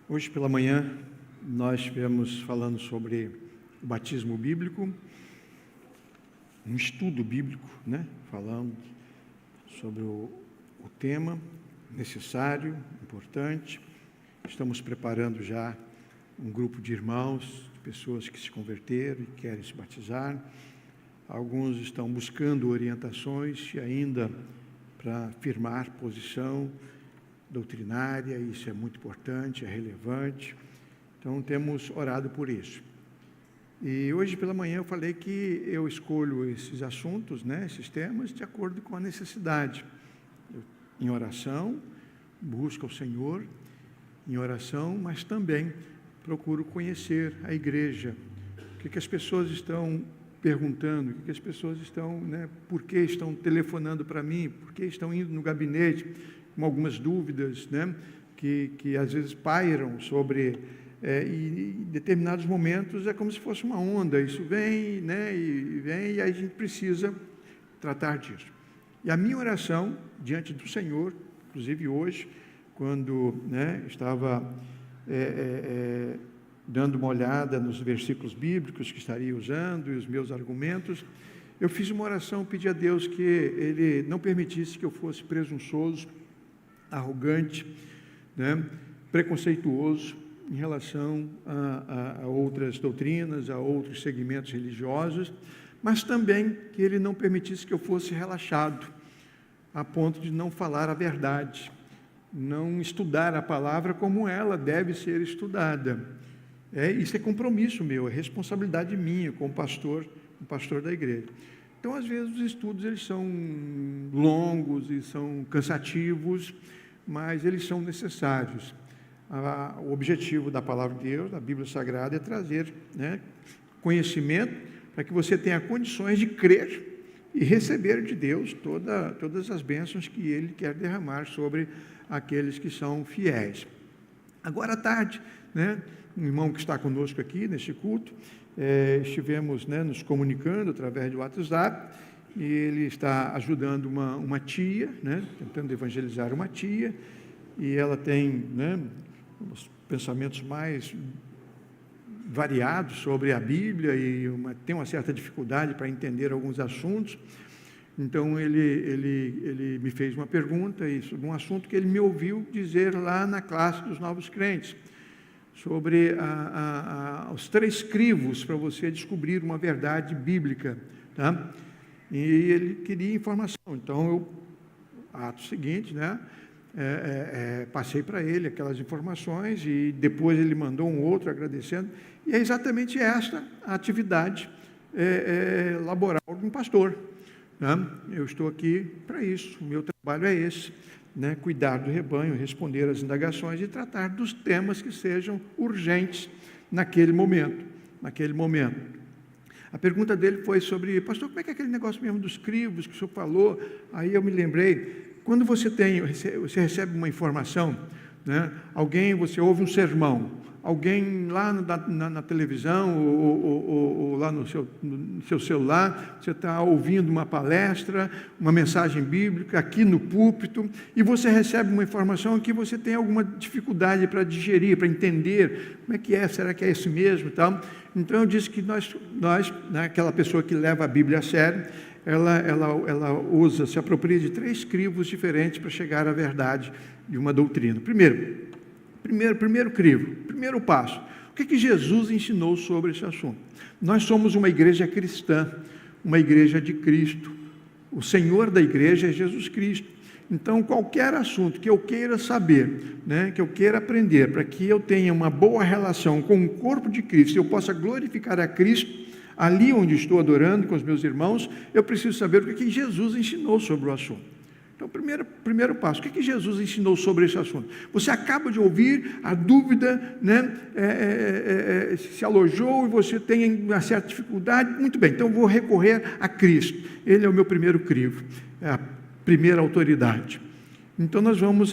Hoje pela manhã nós estivemos falando sobre o batismo bíblico, um estudo bíblico, falando sobre o tema necessário, importante. Estamos preparando já um grupo de irmãos, de pessoas que se converteram e querem se batizar. Alguns estão buscando orientações e ainda para firmar posição doutrinária, isso é muito importante, é relevante. Então, temos orado por isso. E hoje pela manhã eu falei que eu escolho esses assuntos, esses temas, de acordo com a necessidade. Em oração, busco ao Senhor, em oração, mas também procuro conhecer a igreja. O que as pessoas estão perguntando, o que as pessoas estão, por que estão telefonando para mim, por que estão indo no gabinete, com algumas dúvidas, que às vezes pairam sobre, e em determinados momentos é como se fosse uma onda, isso vem, e vem, e aí a gente precisa tratar disso. E a minha oração diante do Senhor, inclusive hoje, quando estava dando uma olhada nos versículos bíblicos que estaria usando e os meus argumentos, eu fiz uma oração, pedi a Deus que Ele não permitisse que eu fosse presunçoso, arrogante, preconceituoso em relação a outras doutrinas, a outros segmentos religiosos, mas também que Ele não permitisse que eu fosse relaxado, a ponto de não falar a verdade, não estudar a palavra como ela deve ser estudada. Isso é compromisso meu, é responsabilidade minha como pastor da igreja. Então, às vezes, os estudos eles são longos e são cansativos, mas eles são necessários. O objetivo da palavra de Deus, da Bíblia Sagrada, é trazer conhecimento para que você tenha condições de crer e receber de Deus todas as bênçãos que Ele quer derramar sobre aqueles que são fiéis. Agora à tarde, um irmão que está conosco aqui neste culto, estivemos nos comunicando através do WhatsApp, e ele está ajudando uma tia, tentando evangelizar uma tia, e ela tem os pensamentos mais variados sobre a Bíblia e tem uma certa dificuldade para entender alguns assuntos. Então, ele me fez uma pergunta sobre um assunto que ele me ouviu dizer lá na classe dos novos crentes, sobre os 3 crivos para você descobrir uma verdade bíblica, tá? E ele queria informação. Então, ato seguinte, passei para ele aquelas informações e depois ele mandou um outro agradecendo. E é exatamente esta a atividade laboral de um pastor. Eu estou aqui para isso, o meu trabalho é esse, cuidar do rebanho, responder às indagações e tratar dos temas que sejam urgentes naquele momento. A pergunta dele foi sobre, pastor, como é que é aquele negócio mesmo dos crivos que o senhor falou? Aí eu me lembrei, quando você recebe uma informação, você ouve um sermão, alguém lá na televisão ou lá no seu celular, você está ouvindo uma palestra, uma mensagem bíblica aqui no púlpito, e você recebe uma informação que você tem alguma dificuldade para digerir, para entender, como é que é, será que é isso mesmo e tal? Então eu disse que nós aquela pessoa que leva a Bíblia a sério, ela se apropria de 3 crivos diferentes para chegar à verdade de uma doutrina. Primeiro crivo, primeiro passo. O que Jesus ensinou sobre esse assunto? Nós somos uma igreja cristã, uma igreja de Cristo. O Senhor da igreja é Jesus Cristo. Então, qualquer assunto que eu queira saber, que eu queira aprender, para que eu tenha uma boa relação com o corpo de Cristo, e eu possa glorificar a Cristo, ali onde estou adorando com os meus irmãos, eu preciso saber o que Jesus ensinou sobre o assunto. Então, primeiro passo, o que Jesus ensinou sobre esse assunto? Você acaba de ouvir, a dúvida se alojou e você tem uma certa dificuldade, muito bem, então vou recorrer a Cristo. Ele é o meu primeiro crivo, é a primeira autoridade. Então, nós vamos,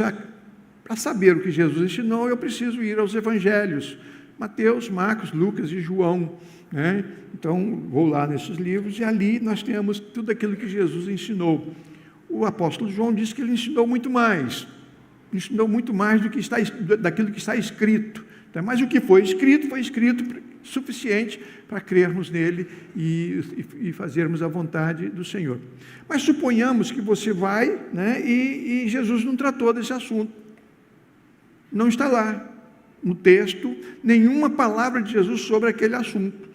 para saber o que Jesus ensinou, eu preciso ir aos evangelhos, Mateus, Marcos, Lucas e João. Então, vou lá nesses livros e ali nós temos tudo aquilo que Jesus ensinou. O apóstolo João disse que ele ensinou muito mais do que daquilo que está escrito. Tá? Mas o que foi escrito suficiente para crermos nele e fazermos a vontade do Senhor. Mas suponhamos que você vai, né, e Jesus não tratou desse assunto. Não está lá no texto nenhuma palavra de Jesus sobre aquele assunto.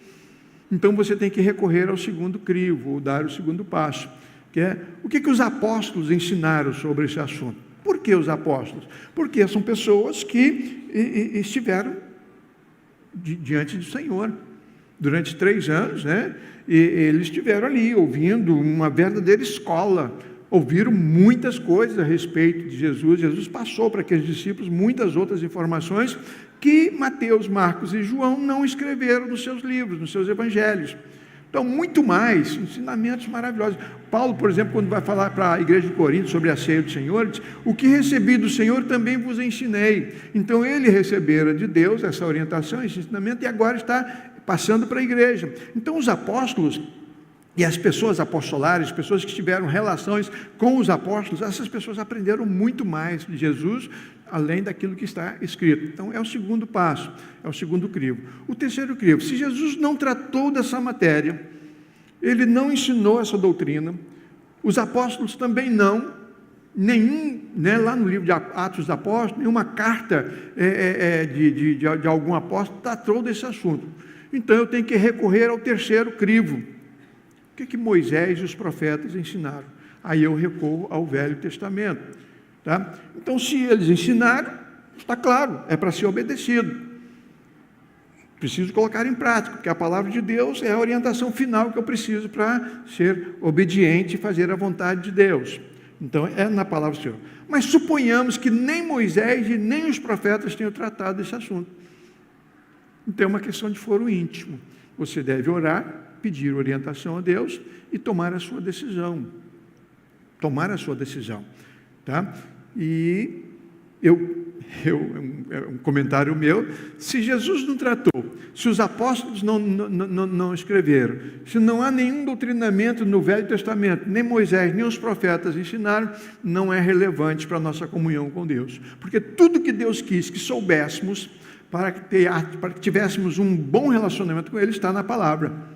Então você tem que recorrer ao segundo crivo, ou dar o segundo passo, que é o que os apóstolos ensinaram sobre esse assunto. Por que os apóstolos? Porque são pessoas que estiveram diante do Senhor durante 3 anos, né? E eles estiveram ali ouvindo uma verdadeira escola, ouviram muitas coisas a respeito de Jesus. Jesus passou para aqueles discípulos muitas outras informações que Mateus, Marcos e João não escreveram nos seus livros, nos seus evangelhos. Então, muito mais, ensinamentos maravilhosos. Paulo, por exemplo, quando vai falar para a igreja de Corinto sobre a ceia do Senhor, diz: o que recebi do Senhor também vos ensinei. Então, ele recebera de Deus essa orientação, esse ensinamento, e agora está passando para a igreja. Então, os apóstolos e as pessoas apostolares, pessoas que tiveram relações com os apóstolos, essas pessoas aprenderam muito mais de Jesus, além daquilo que está escrito. Então, é o segundo passo, é o segundo crivo. O terceiro crivo: se Jesus não tratou dessa matéria, ele não ensinou essa doutrina, os apóstolos também não, nenhum, né, lá no livro de Atos dos Apóstolos, nenhuma carta de algum apóstolo tratou desse assunto. Então, eu tenho que recorrer ao terceiro crivo. O que Moisés e os profetas ensinaram? Aí eu recorro ao Velho Testamento. Tá? Então, se eles ensinaram, está claro, é para ser obedecido. Preciso colocar em prática, porque a palavra de Deus é a orientação final que eu preciso para ser obediente e fazer a vontade de Deus. Então, é na palavra do Senhor. Mas suponhamos que nem Moisés e nem os profetas tenham tratado desse assunto. Então, é uma questão de foro íntimo. Você deve orar, pedir orientação a Deus e tomar a sua decisão. Tomar a sua decisão. Tá? E é um comentário meu: se Jesus não tratou, se os apóstolos não escreveram, se não há nenhum doutrinamento no Velho Testamento, nem Moisés, nem os profetas ensinaram, não é relevante para a nossa comunhão com Deus. Porque tudo que Deus quis que soubéssemos, para que tivéssemos um bom relacionamento com Ele, está na palavra.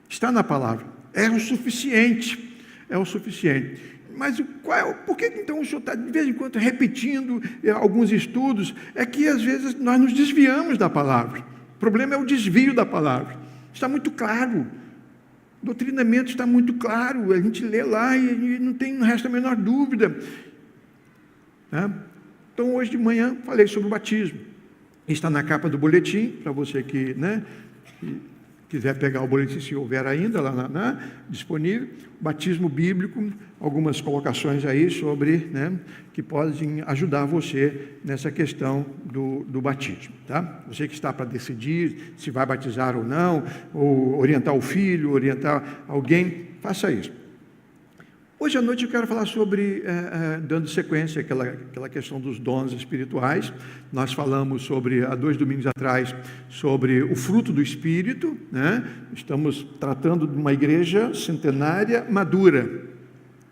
Está na palavra. É o suficiente. É o suficiente. Mas por que então o senhor está de vez em quando repetindo alguns estudos? É que às vezes nós nos desviamos da palavra. O problema é o desvio da palavra. Está muito claro. O doutrinamento está muito claro. A gente lê lá e não resta a menor dúvida. Tá? Então, hoje de manhã, falei sobre o batismo. Está na capa do boletim, para você que quiser pegar o boletim, se houver ainda lá disponível. Batismo bíblico, algumas colocações aí sobre, que podem ajudar você nessa questão do batismo. Tá? Você que está para decidir se vai batizar ou não, ou orientar o filho, orientar alguém, faça isso. Hoje à noite eu quero falar sobre, dando sequência àquela questão dos dons espirituais. Nós falamos há 2 domingos atrás, sobre o fruto do Espírito, né? Estamos tratando de uma igreja centenária madura,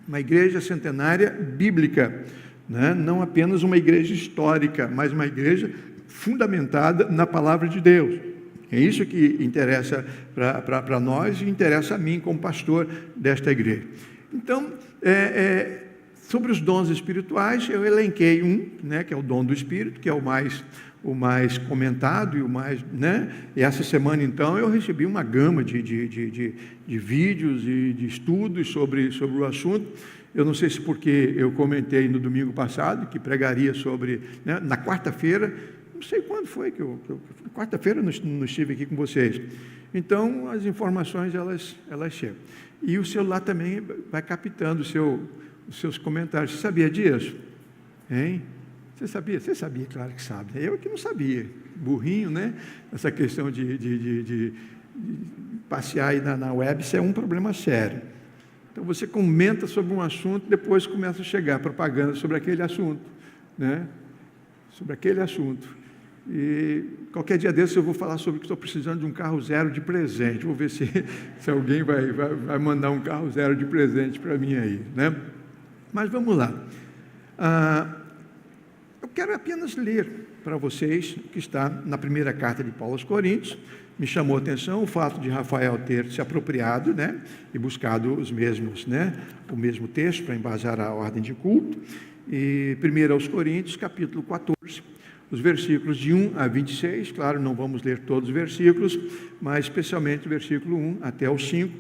uma igreja centenária bíblica, né? Não apenas uma igreja histórica, mas uma igreja fundamentada na palavra de Deus. É isso que interessa para nós e interessa a mim como pastor desta igreja. Então, sobre os dons espirituais, eu elenquei que é o dom do Espírito, que é o mais comentado e o mais, E essa semana, então, eu recebi uma gama de vídeos e de estudos sobre o assunto. Eu não sei se porque eu comentei no domingo passado, que pregaria sobre, na quarta-feira, não sei quando foi que quarta-feira eu não estive aqui com vocês. Então, as informações, elas chegam. E o celular também vai captando os seus comentários. Você sabia disso? Hein? Você sabia? Você sabia, claro que sabe. Eu que não sabia. Burrinho, né? Essa questão de passear aí na web, isso é um problema sério. Então, você comenta sobre um assunto, depois começa a chegar propaganda sobre aquele assunto, né? Sobre aquele assunto. E qualquer dia desses eu vou falar sobre que estou precisando de um carro zero de presente. Vou ver se alguém vai mandar um carro zero de presente para mim aí, né? Mas vamos lá. Eu quero apenas ler para vocês o que está na primeira carta de Paulo aos Coríntios. Me chamou a atenção o fato de Rafael ter se apropriado, né, e buscado os mesmos, né, o mesmo texto para embasar a ordem de culto. E 1 aos Coríntios, capítulo 14, os versículos de 1 a 26, claro, não vamos ler todos os versículos, mas especialmente o versículo 1 até o 5,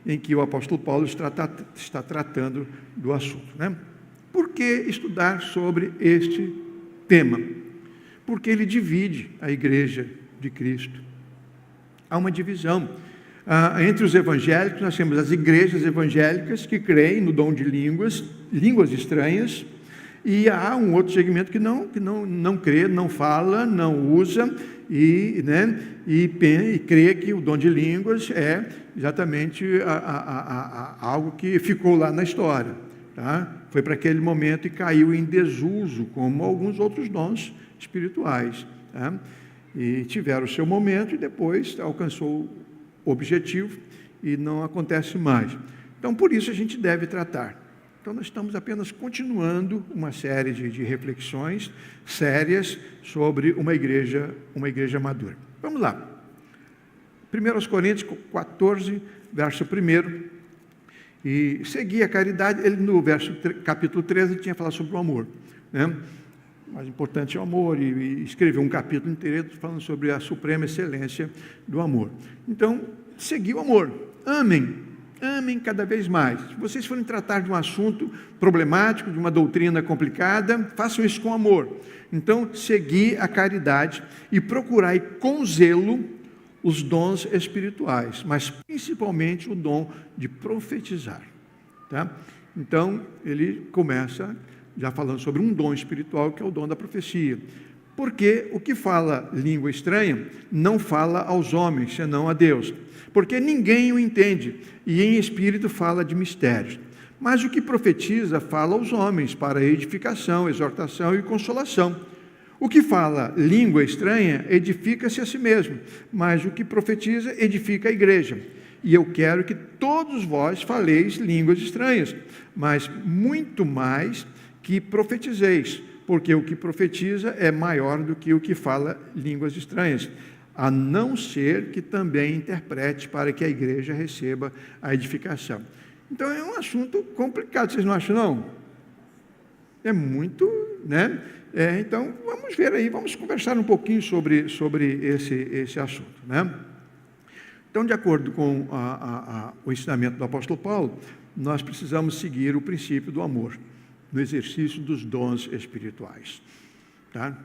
em que o apóstolo Paulo está tratando do assunto, né? Por que estudar sobre este tema? Porque ele divide a igreja de Cristo. Há uma divisão. Entre os evangélicos, nós temos as igrejas evangélicas que creem no dom de línguas estranhas, e há um outro segmento que não crê, não fala, não usa, e crê que o dom de línguas é exatamente algo que ficou lá na história. Tá? Foi para aquele momento e caiu em desuso, como alguns outros dons espirituais. Tá? E tiveram o seu momento e depois alcançou o objetivo e não acontece mais. Então, por isso a gente deve tratar. Então, nós estamos apenas continuando uma série de reflexões sérias sobre uma igreja madura. Vamos lá. 1 Coríntios 14, verso 1. E seguir a caridade, ele no capítulo 13 tinha falado sobre o amor, né? O mais importante é o amor, e escreveu um capítulo inteiro falando sobre a suprema excelência do amor. Então, seguir o amor, amem cada vez mais. Se vocês forem tratar de um assunto problemático, de uma doutrina complicada, façam isso com amor. Então, seguir a caridade e procurai com zelo os dons espirituais, mas principalmente o dom de profetizar. Tá? Então, ele começa já falando sobre um dom espiritual, que é o dom da profecia. Porque o que fala língua estranha não fala aos homens, senão a Deus. Porque ninguém o entende, e em espírito fala de mistérios. Mas o que profetiza fala aos homens, para edificação, exortação e consolação. O que fala língua estranha edifica-se a si mesmo, mas o que profetiza edifica a igreja. E eu quero que todos vós faleis línguas estranhas, mas muito mais que profetizeis, porque o que profetiza é maior do que o que fala línguas estranhas, a não ser que também interprete para que a igreja receba a edificação. Então é um assunto complicado, vocês não acham, não? É muito, né? Então vamos ver aí, vamos conversar um pouquinho sobre esse assunto, né? Então, de acordo com o ensinamento do apóstolo Paulo, nós precisamos seguir o princípio do amor no exercício dos dons espirituais, tá?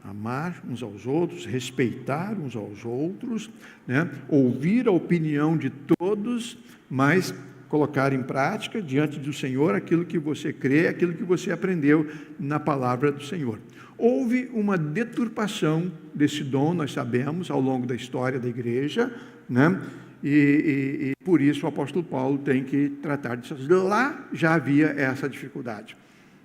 Amar uns aos outros, respeitar uns aos outros, né? Ouvir a opinião de todos, mas colocar em prática diante do Senhor aquilo que você crê, aquilo que você aprendeu na palavra do Senhor. Houve uma deturpação desse dom, nós sabemos, ao longo da história da igreja, né? E por isso o apóstolo Paulo tem que tratar disso. Lá já havia essa dificuldade.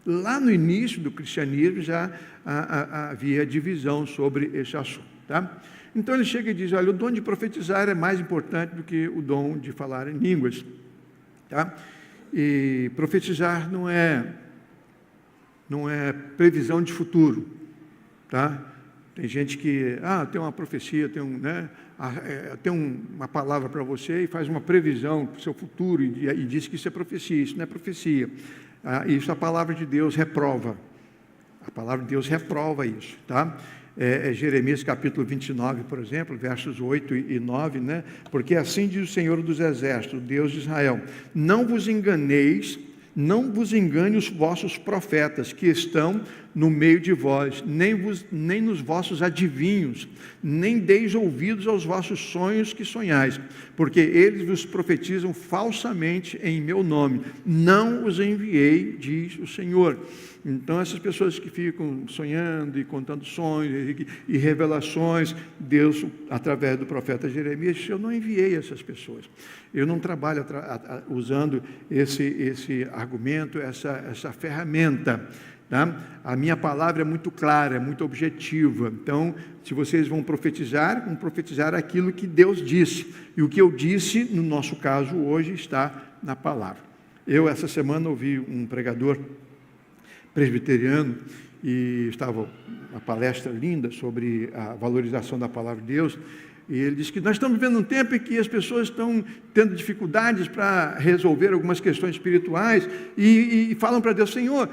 Lá no início do cristianismo já havia divisão sobre esse assunto. Tá? Então ele chega e diz, olha, o dom de profetizar é mais importante do que o dom de falar em línguas. Tá? E profetizar não é previsão de futuro. Tá? Tem gente que, tem uma profecia, tem uma palavra para você e faz uma previsão para o seu futuro e diz que isso é profecia. Isso não é profecia. Isso a palavra de Deus reprova. A palavra de Deus reprova isso, tá? Jeremias capítulo 29, por exemplo, versos 8 e 9, né? Porque assim diz o Senhor dos Exércitos, Deus de Israel, não vos enganeis, não vos engane os vossos profetas que estão no meio de vós, nem nos vossos adivinhos, nem deis ouvidos aos vossos sonhos que sonhais, porque eles vos profetizam falsamente em meu nome. Não os enviei, diz o Senhor. Então, essas pessoas que ficam sonhando e contando sonhos e revelações, Deus, através do profeta Jeremias, disse, eu não enviei essas pessoas. Eu não trabalho usando esse argumento, essa ferramenta. Tá? A minha palavra é muito clara, é muito objetiva. Então, se vocês vão profetizar aquilo que Deus disse. E o que eu disse, no nosso caso hoje, está na palavra. Eu, essa semana, ouvi um pregador presbiteriano, e estava uma palestra linda sobre a valorização da palavra de Deus, e ele disse que nós estamos vivendo um tempo em que as pessoas estão tendo dificuldades para resolver algumas questões espirituais e falam para Deus: Senhor,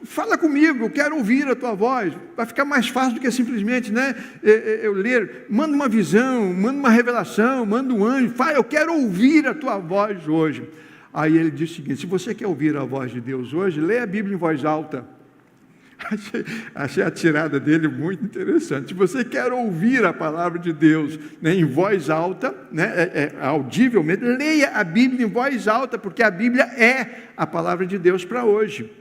fala comigo, eu quero ouvir a tua voz. Vai ficar mais fácil do que simplesmente, né, eu ler. Manda uma visão, manda uma revelação, manda um anjo. Fala, eu quero ouvir a tua voz hoje. Aí ele disse o seguinte: se você quer ouvir a voz de Deus hoje, lê a Bíblia em voz alta. Achei a tirada dele muito interessante. Se você quer ouvir a palavra de Deus, né, em voz alta, né, audivelmente, leia a Bíblia em voz alta, porque a Bíblia é a palavra de Deus para hoje.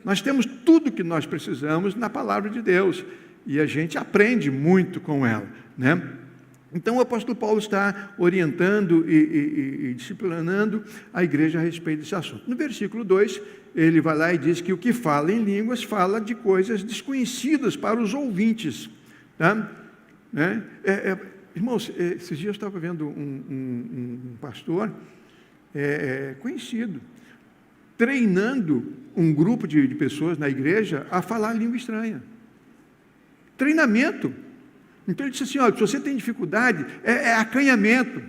Nós temos tudo o que nós precisamos na palavra de Deus, e a gente aprende muito com ela, né? Então o apóstolo Paulo está orientando e disciplinando a igreja a respeito desse assunto. No versículo 2, ele vai lá e diz que o que fala em línguas fala de coisas desconhecidas para os ouvintes. Tá? Né? Irmãos, esses dias eu estava vendo um pastor conhecido, treinando um grupo de pessoas na igreja a falar língua estranha. Treinamento. Então ele disse assim: olha, se você tem dificuldade, é acanhamento,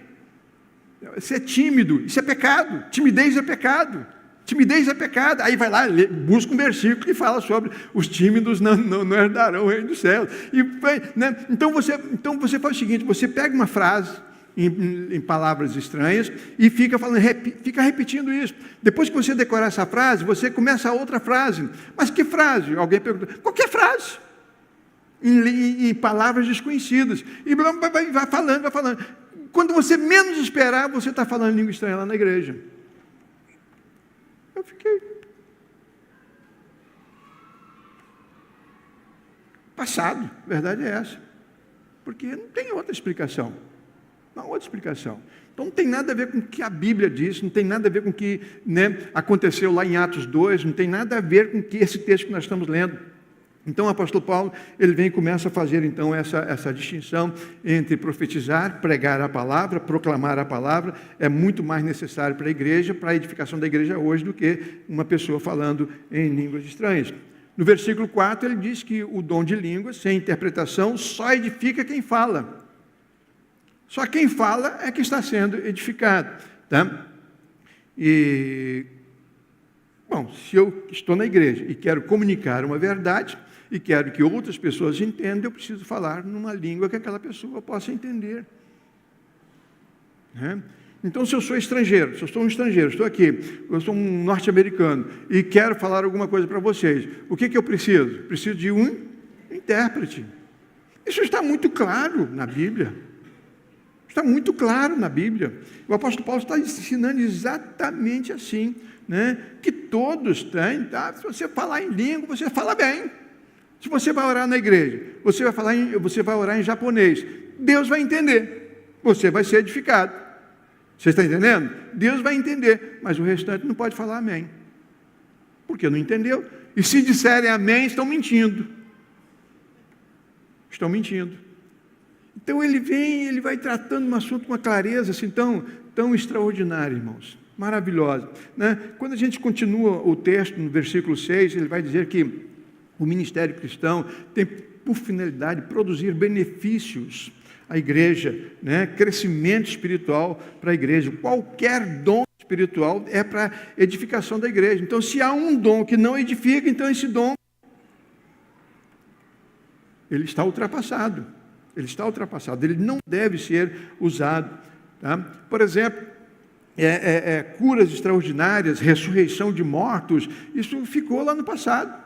ser tímido, isso é pecado, timidez é pecado, aí vai lá, busca um versículo que fala sobre os tímidos não herdarão o reino dos céus, né? Então você faz o seguinte: você pega uma frase em palavras estranhas e fica repetindo isso. Depois que você decorar essa frase, você começa a outra frase. Mas que frase? Alguém pergunta. Qualquer frase. Em palavras desconhecidas, e vai falando. Quando você menos esperar, você está falando língua estranha lá na igreja. Eu fiquei passado, a verdade é essa, porque não tem outra explicação. Então não tem nada a ver com o que a Bíblia diz, não tem nada a ver com o que, né, aconteceu lá em Atos 2, não tem nada a ver com esse texto que nós estamos lendo. Então o apóstolo Paulo, ele vem e começa a fazer então essa distinção entre profetizar, pregar a palavra, proclamar a palavra. É muito mais necessário para a igreja, para a edificação da igreja hoje, do que uma pessoa falando em línguas estranhas. No versículo 4 ele diz que o dom de línguas, sem interpretação, só edifica quem fala. Só quem fala é que está sendo edificado. Tá? Bom, se eu estou na igreja e quero comunicar uma verdade, e quero que outras pessoas entendam, eu preciso falar numa língua que aquela pessoa possa entender. Né? Então, se eu sou estrangeiro, estou aqui, eu sou um norte-americano, e quero falar alguma coisa para vocês, o que eu preciso? Preciso de um intérprete. Isso está muito claro na Bíblia. O apóstolo Paulo está ensinando exatamente assim, né? Que todos têm, tá? Se você falar em língua, você fala bem. Se você vai orar na igreja, você vai orar em japonês, Deus vai entender, você vai ser edificado. Você está entendendo? Deus vai entender, mas o restante não pode falar amém, porque não entendeu. E se disserem amém, estão mentindo. Então ele vai tratando um assunto com uma clareza assim tão extraordinária, irmãos, maravilhosa, né? Quando a gente continua o texto no versículo 6, ele vai dizer que o ministério cristão tem por finalidade produzir benefícios à igreja, né? Crescimento espiritual para a igreja. Qualquer dom espiritual é para edificação da igreja. Então, se há um dom que não edifica, então esse dom ele está ultrapassado, ele não deve ser usado. Tá? Por exemplo, curas extraordinárias, ressurreição de mortos, isso ficou lá no passado.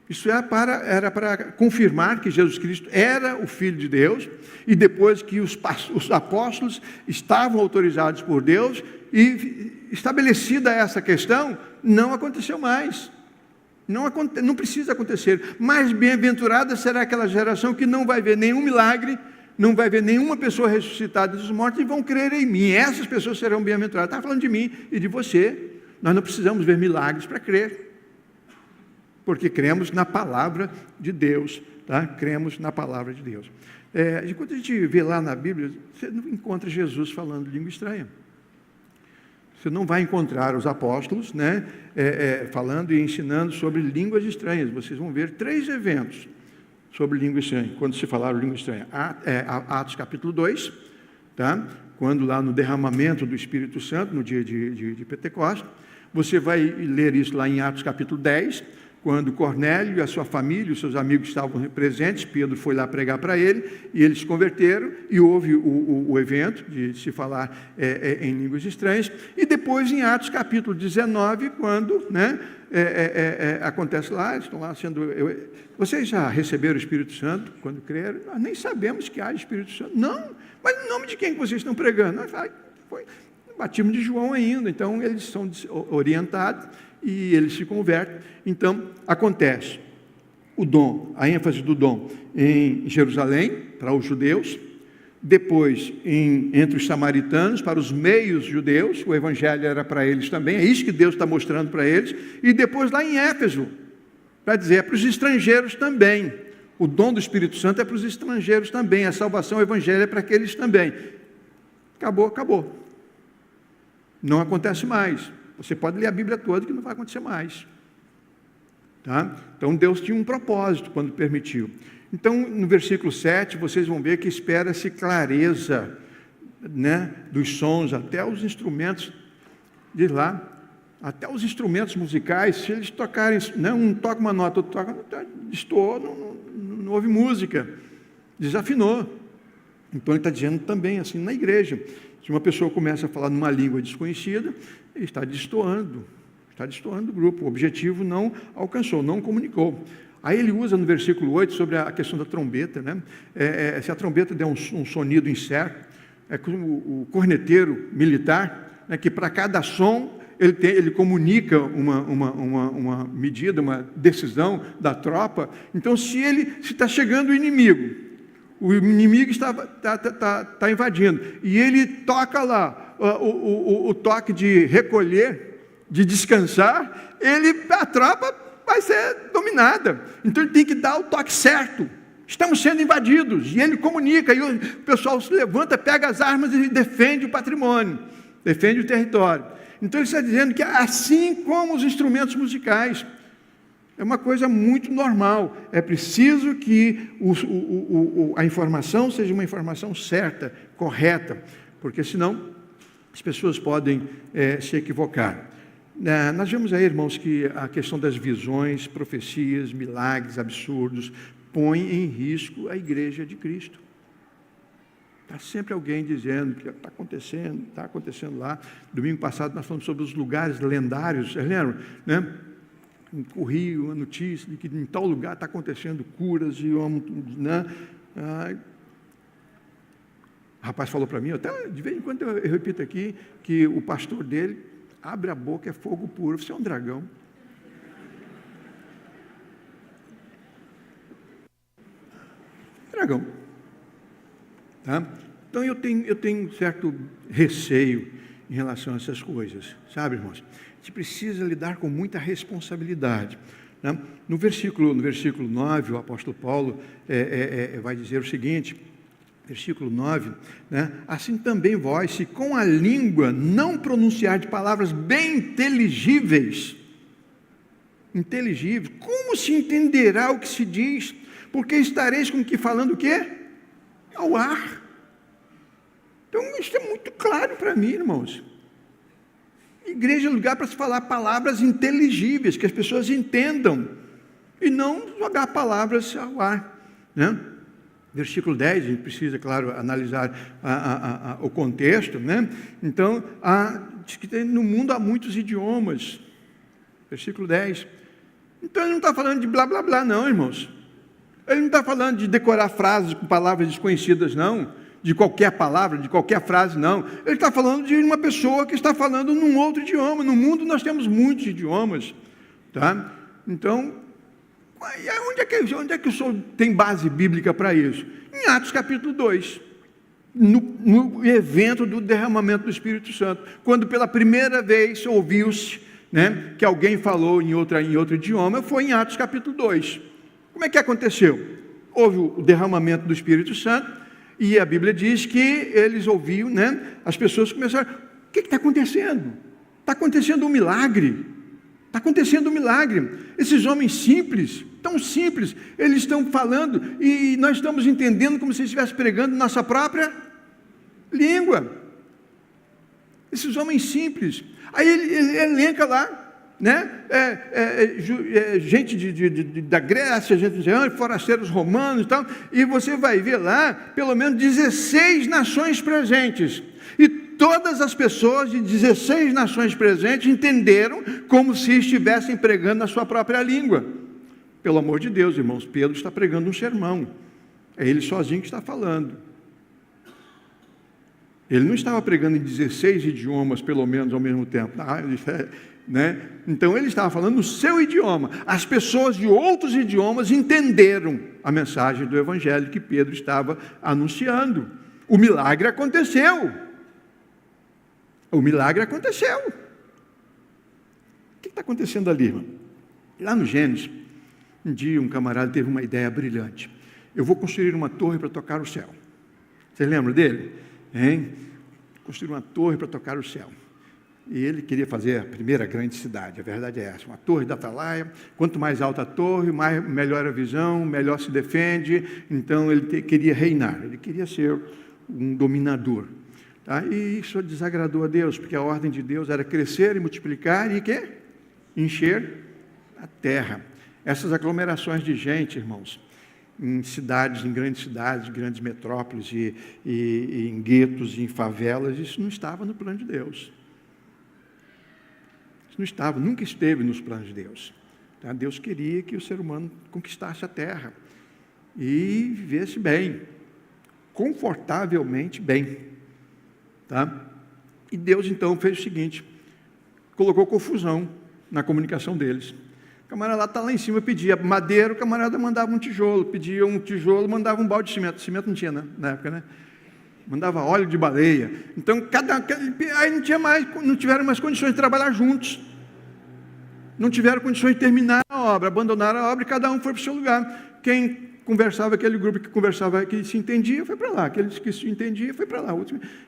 Isso era para confirmar que Jesus Cristo era o Filho de Deus, e depois que os apóstolos estavam autorizados por Deus, e estabelecida essa questão, não aconteceu mais. Não precisa acontecer. Mais bem-aventurada será aquela geração que não vai ver nenhum milagre, não vai ver nenhuma pessoa ressuscitada dos mortos, e vão crer em mim. Essas pessoas serão bem-aventuradas. Está falando de mim e de você. Nós não precisamos ver milagres para crer, porque cremos na palavra de Deus, tá? Cremos na palavra de Deus. Quando a gente vê lá na Bíblia, você não encontra Jesus falando língua estranha. Você não vai encontrar os apóstolos, né, falando e ensinando sobre línguas estranhas. Vocês vão ver 3 eventos sobre língua estranha, quando se falaram língua estranha. Atos capítulo 2, tá? Quando lá no derramamento do Espírito Santo, no dia de Pentecostes. Você vai ler isso lá em Atos capítulo 10, quando Cornélio e a sua família, os seus amigos estavam presentes, Pedro foi lá pregar para ele, e eles se converteram, e houve o evento de se falar em línguas estranhas, e depois em Atos capítulo 19, quando, né, acontece lá, eles estão lá sendo... Vocês já receberam o Espírito Santo quando creram? Nós nem sabemos que há Espírito Santo. Não, mas em nome de quem vocês estão pregando? Foi batismo de João ainda, então eles são orientados, e eles se convertem. Então, acontece o dom, a ênfase do dom em Jerusalém, para os judeus, depois entre os samaritanos, para os meios judeus, o evangelho era para eles também, é isso que Deus está mostrando para eles, e depois lá em Éfeso, para dizer, é para os estrangeiros também, o dom do Espírito Santo é para os estrangeiros também, a salvação, o evangelho é para aqueles também. Acabou. Não acontece mais. Você pode ler a Bíblia toda que não vai acontecer mais. Tá? Então, Deus tinha um propósito quando permitiu. Então, no versículo 7, vocês vão ver que espera-se clareza, né, dos sons, até os instrumentos, diz lá, até os instrumentos musicais, se eles tocarem, né, um toca uma nota, outro toca, destoou, não houve música, desafinou. Então, ele está dizendo também assim na igreja. Se uma pessoa começa a falar numa língua desconhecida, ele está destoando o grupo, o objetivo não alcançou, não comunicou. Aí ele usa no versículo 8 sobre a questão da trombeta, né? Se a trombeta der um sonido incerto, é como o corneteiro militar, né, que para cada som ele comunica uma medida, uma decisão da tropa. Então, se está chegando o inimigo está invadindo, e ele toca lá o toque de recolher, de descansar, a tropa vai ser dominada. Então ele tem que dar o toque certo. Estamos sendo invadidos, e ele comunica, e o pessoal se levanta, pega as armas e defende o patrimônio, defende o território. Então ele está dizendo que assim como os instrumentos musicais, é uma coisa muito normal. É preciso que a informação seja uma informação certa, correta, porque senão as pessoas podem se equivocar. Nós vemos aí, irmãos, que a questão das visões, profecias, milagres, absurdos, põe em risco a igreja de Cristo. Está sempre alguém dizendo que está acontecendo lá. Domingo passado nós falamos sobre os lugares lendários, vocês lembram, né? Corri uma notícia de que em tal lugar está acontecendo curas, e né? O rapaz falou para mim, até de vez em quando eu repito aqui, que o pastor dele abre a boca, é fogo puro. Você é um dragão. Dragão. Tá? Então eu tenho certo receio em relação a essas coisas, sabe, irmãos? A gente precisa lidar com muita responsabilidade. Né? No versículo 9, o apóstolo Paulo vai dizer o seguinte, versículo 9, né? Assim também vós, se com a língua não pronunciar de palavras bem inteligíveis, como se entenderá o que se diz? Porque estareis com que falando o quê? Ao ar. Então isso é muito claro para mim, irmãos. Igreja é lugar para se falar palavras inteligíveis, que as pessoas entendam, e não jogar palavras ao ar, né? Versículo 10, a gente precisa, claro, analisar o contexto, né? Então, diz que no mundo há muitos idiomas. Versículo 10. Então, ele não está falando de blá, blá, blá, não, irmãos. Ele não está falando de decorar frases com palavras desconhecidas, não. De qualquer palavra, de qualquer frase, não. Ele está falando de uma pessoa que está falando num outro idioma. No mundo nós temos muitos idiomas, tá? Então, onde é que o senhor tem base bíblica para isso? Em Atos capítulo 2, no evento do derramamento do Espírito Santo, quando pela primeira vez ouviu-se, né, que alguém falou em outro idioma, foi em Atos capítulo 2. Como é que aconteceu? Houve o derramamento do Espírito Santo, e a Bíblia diz que eles ouviam, né, as pessoas começaram, o que está acontecendo? Está acontecendo um milagre. Está acontecendo um milagre. Esses homens simples, tão simples, eles estão falando e nós estamos entendendo como se estivesse pregando nossa própria língua. Esses homens simples. Aí ele elenca lá, né? Gente da Grécia, gente de forasteiros romanos e tal, e você vai ver lá, pelo menos 16 nações presentes. E todas as pessoas de 16 nações presentes entenderam como se estivessem pregando na sua própria língua. Pelo amor de Deus, irmãos, Pedro está pregando um sermão. É ele sozinho que está falando. Ele não estava pregando em 16 idiomas, pelo menos, ao mesmo tempo. Né? Então, ele estava falando no seu idioma. As pessoas de outros idiomas entenderam a mensagem do Evangelho que Pedro estava anunciando. O milagre aconteceu. O milagre aconteceu. O que está acontecendo ali, irmão? Lá no Gênesis, um dia um camarada teve uma ideia brilhante. Eu vou construir uma torre para tocar o céu. Vocês lembram dele? Hein? Construir uma torre para tocar o céu. E ele queria fazer a primeira grande cidade, a verdade é essa, uma torre da Atalaia. Quanto mais alta a torre, melhor a visão, melhor se defende. Então ele queria reinar, ele queria ser um dominador. Tá? E isso desagradou a Deus, porque a ordem de Deus era crescer e multiplicar e quê? Encher a terra. Essas aglomerações de gente, irmãos, em cidades, em grandes metrópoles e em guetos, em favelas, isso não estava no plano de Deus. Isso não estava, nunca esteve nos planos de Deus. Tá? Deus queria que o ser humano conquistasse a terra e vivesse bem, confortavelmente bem. Tá? E Deus então fez o seguinte, colocou confusão na comunicação deles. O camarada lá está lá em cima, pedia madeira, o camarada mandava um tijolo, pedia um tijolo, mandava um balde de cimento. Cimento não tinha na época, né? Mandava óleo de baleia. Então, aí não tiveram mais condições de trabalhar juntos. Não tiveram condições de terminar a obra, abandonaram a obra e cada um foi para o seu lugar. Quem conversava, aquele grupo que conversava, que se entendia, foi para lá. Aqueles que se entendia, foi para lá.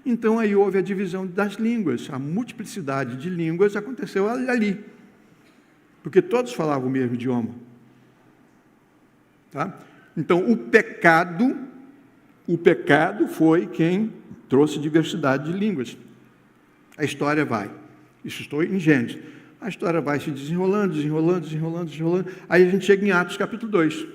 Então, aí houve a divisão das línguas. A multiplicidade de línguas aconteceu ali. Porque todos falavam o mesmo idioma. Tá? Então, o pecado foi quem trouxe diversidade de línguas. A história vai. Isso estou em Gênesis. A história vai se desenrolando. Aí a gente chega em Atos capítulo 2.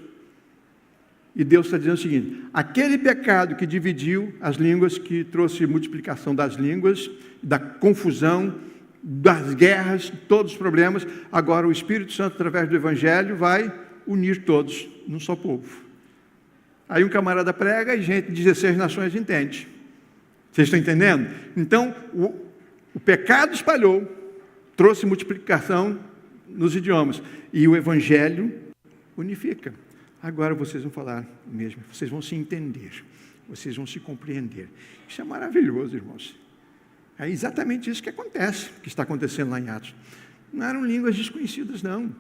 E Deus está dizendo o seguinte, aquele pecado que dividiu as línguas, que trouxe multiplicação das línguas, da confusão, das guerras, todos os problemas, agora o Espírito Santo, através do Evangelho, vai unir todos num só povo. Aí um camarada prega e gente de 16 nações entende. Vocês estão entendendo? Então, o pecado espalhou, trouxe multiplicação nos idiomas, e o Evangelho unifica. Agora vocês vão falar o mesmo, vocês vão se entender, vocês vão se compreender. Isso é maravilhoso, irmãos. É exatamente isso que acontece, que está acontecendo lá em Atos. Não eram línguas desconhecidas, não.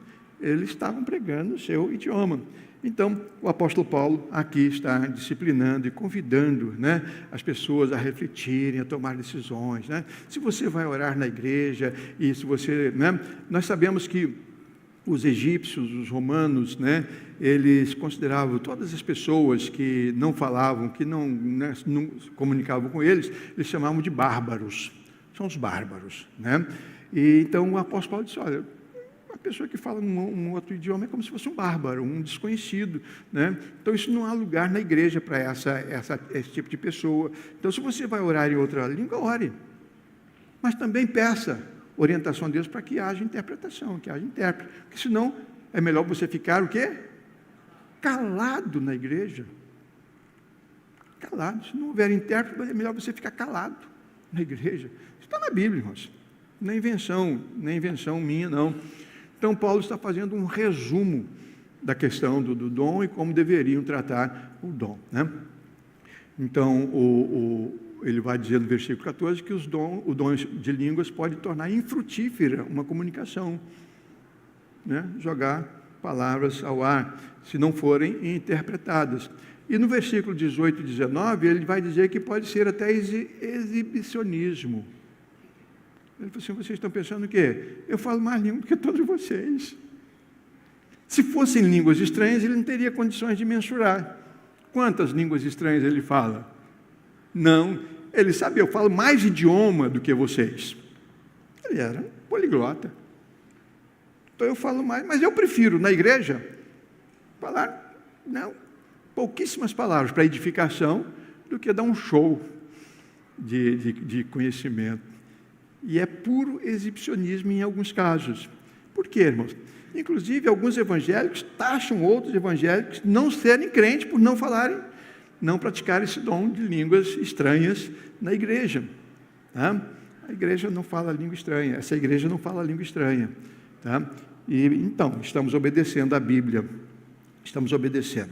Eles estavam pregando o seu idioma. Então, o apóstolo Paulo aqui está disciplinando e convidando, né, as pessoas a refletirem, a tomar decisões. Né? Se você vai orar na igreja, e se você... Né, nós sabemos que os egípcios, os romanos, né, eles consideravam todas as pessoas que não falavam, que não comunicavam com eles chamavam de bárbaros. São os bárbaros. Né? E então o apóstolo Paulo disse, olha, a pessoa que fala um outro idioma é como se fosse um bárbaro, um desconhecido. Né? Então isso não há lugar na igreja para esse tipo de pessoa. Então se você vai orar em outra língua, ore. Mas também peça orientação a Deus para que haja interpretação, que haja intérprete. Porque senão é melhor você ficar o quê? Calado na igreja. Calado. Se não houver intérprete, é melhor você ficar calado na igreja. Isso está na Bíblia, irmãos. Não é invenção minha, não. Então, Paulo está fazendo um resumo da questão do dom e como deveriam tratar o dom. Né? Então, ele vai dizer no versículo 14 que o dom de línguas pode tornar infrutífera uma comunicação. Né? Jogar palavras ao ar, se não forem interpretadas. E no versículo 18 e 19, ele vai dizer que pode ser até exibicionismo. Ele falou assim, vocês estão pensando o quê? Eu falo mais língua do que todos vocês. Se fossem línguas estranhas, ele não teria condições de mensurar. Quantas línguas estranhas ele fala? Não, ele sabe, eu falo mais idioma do que vocês. Ele era poliglota. Então eu falo mais, mas eu prefiro, na igreja, falar, não, pouquíssimas palavras para edificação, do que dar um show de conhecimento. E é puro exibicionismo em alguns casos. Por quê, irmãos? Inclusive, alguns evangélicos taxam outros evangélicos não serem crentes por não falarem, não praticarem esse dom de línguas estranhas na igreja. Tá? A igreja não fala língua estranha, essa igreja não fala língua estranha. Tá? E, então, estamos obedecendo a Bíblia. Estamos obedecendo.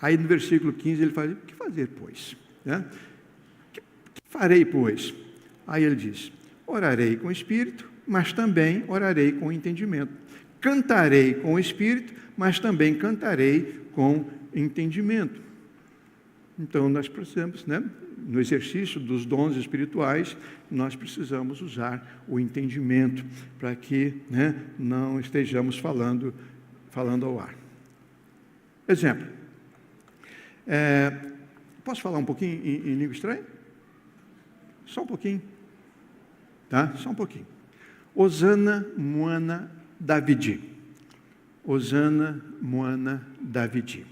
Aí no versículo 15 ele fala, o que fazer, pois? Né? Que farei, pois? Aí ele diz, orarei com o Espírito, mas também orarei com o entendimento. Cantarei com o Espírito, mas também cantarei com entendimento. Então, nós precisamos, né, no exercício dos dons espirituais, nós precisamos usar o entendimento para que, né, não estejamos falando ao ar. Exemplo. Posso falar um pouquinho em língua estranha? Só um pouquinho. Tá? Só um pouquinho. Osana moana Davidi. Osana moana Davidi.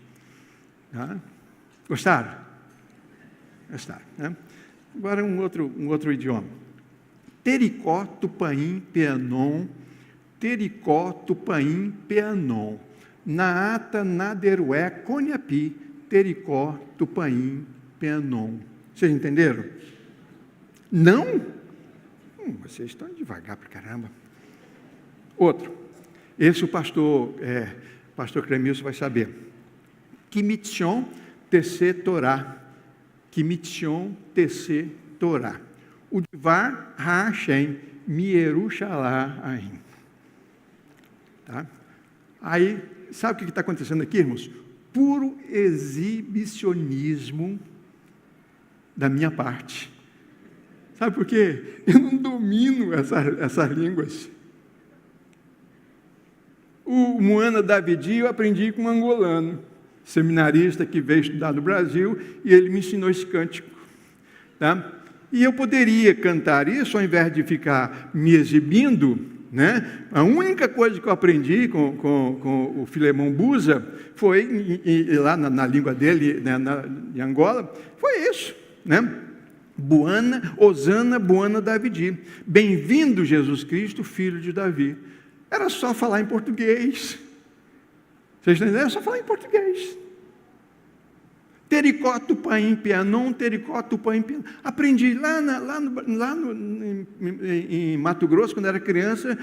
Tá? Gostaram? Gostaram, né? Agora um outro idioma. Tericó tupaim peanon, tericó tupaim peanon. Naata naderué coniapi, tericó tupaim peanon. Vocês entenderam? Não? Vocês estão devagar para caramba. Outro. Esse o pastor Clemilson vai saber. Kimitsion tece Torá. Kimitsion tece Torá. Udivar ha-Hashem mierushalá aim. Tá? Aí, sabe o que está acontecendo aqui, irmãos? Puro exibicionismo da minha parte. Sabe por quê? Eu não domino essas línguas. O moana Davidi eu aprendi com um angolano, seminarista que veio estudar no Brasil, e ele me ensinou esse cântico. Tá? E eu poderia cantar isso, ao invés de ficar me exibindo, né? A única coisa que eu aprendi com o Filemão Busa foi, lá na língua dele, né, em Angola, foi isso, né? Osana, Boana Davidi. Bem-vindo, Jesus Cristo, filho de Davi. Era só falar em português. Vocês estão entendendo? Era só falar em português. Tericó tupaim pianon, tericó tupaim pianon. Aprendi lá em Mato Grosso, quando era criança,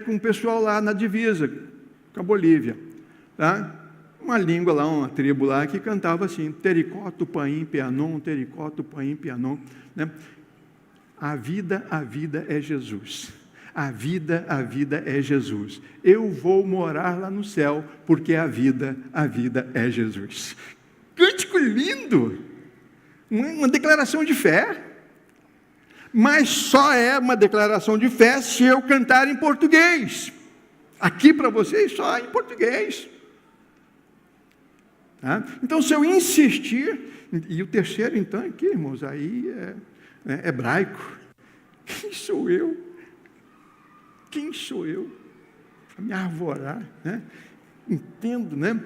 com o pessoal lá na divisa, com a Bolívia. Tá? Uma língua lá, uma tribo lá, que cantava assim, tericó tupaim pianon, tericó tupaim pianon. Né? A vida é Jesus. A vida é Jesus. Eu vou morar lá no céu, porque a vida é Jesus. Cântico lindo! Uma declaração de fé. Mas só é uma declaração de fé se eu cantar em português. Aqui para vocês, só em português. Tá? Então, se eu insistir, e o terceiro, então, aqui, irmãos, aí é hebraico. Quem sou eu? Quem sou eu para me arvorar? Né? Entendo, né?